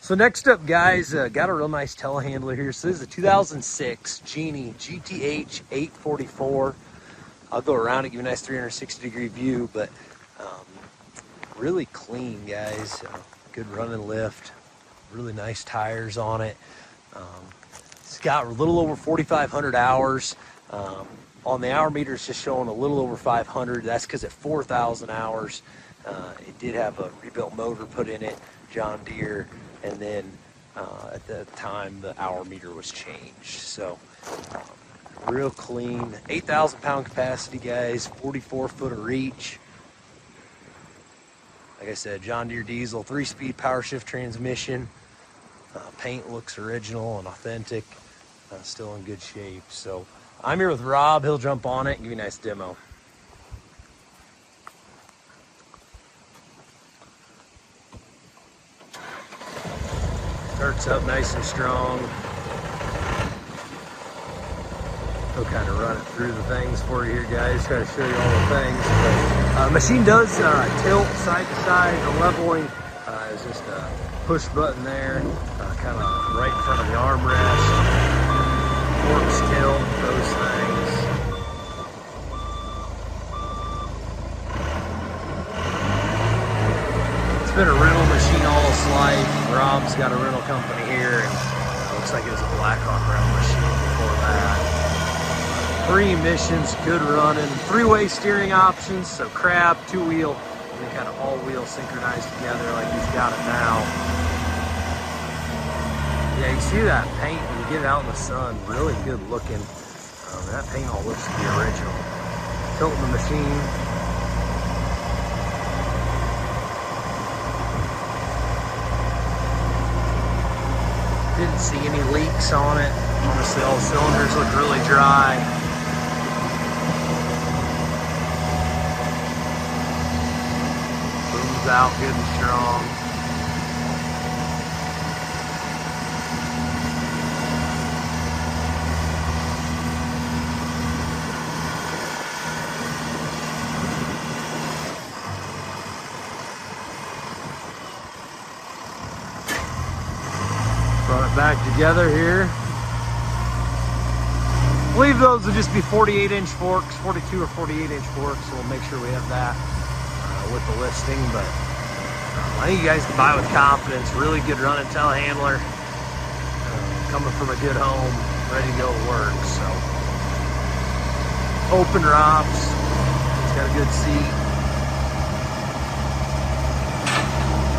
So next up, guys, got a real nice telehandler here. So this is a 2006 Genie GTH-844. I'll go around and give you a nice 360-degree view, but really clean, guys. Good run and lift. Really nice tires on it. It's got a little over 4,500 hours. On the hour meter, it's just showing a little over 500. That's because at 4,000 hours, it did have a rebuilt motor put in it, John Deere, and then at the time the hour meter was changed. So real clean, 8,000 pound capacity, guys, 44 foot of reach. Like I said, John Deere diesel, 3-speed power shift transmission. Paint looks original and authentic, still in good shape. So I'm here with Rob. He'll jump on it and give you a nice demo. Starts up nice and strong. He'll kind of run it through the things for you here, guys. Try to show you all the things. But, machine does tilt side to side. The leveling is just a push button there, kind of right in front of the armrest. Forks tilt, those things. It's been a rental machine all its life. Rob's got a rental company here, and it looks like it was a Blackhawk rental machine before that. 3 emissions, good running, 3-way steering options, so crab, 2-wheel, and then kind of all-wheel synchronized together like he's got it now. Yeah, you see that paint when you get it out in the sun, really good looking. That paint all looks to be original. Tilting the machine. Didn't see any leaks on it. Honestly, all the cylinders look really dry. Booms out good and strong. Brought it back together here. I believe those will just be 48-inch forks, 42 or 48-inch forks, so we'll make sure we have that with the listing. But I think you guys can buy with confidence. Really good running telehandler, coming from a good home, ready to go to work. So open ROPS, it's got a good seat.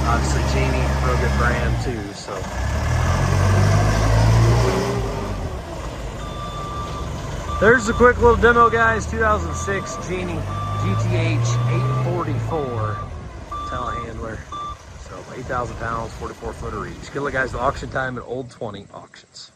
Obviously Genie, real good brand too. So. There's a quick little demo, guys. 2006 Genie GTH-844 telehandler. So 8,000 pounds, 44 foot of reach. Good luck, guys. The auction time at Old 20 Auctions.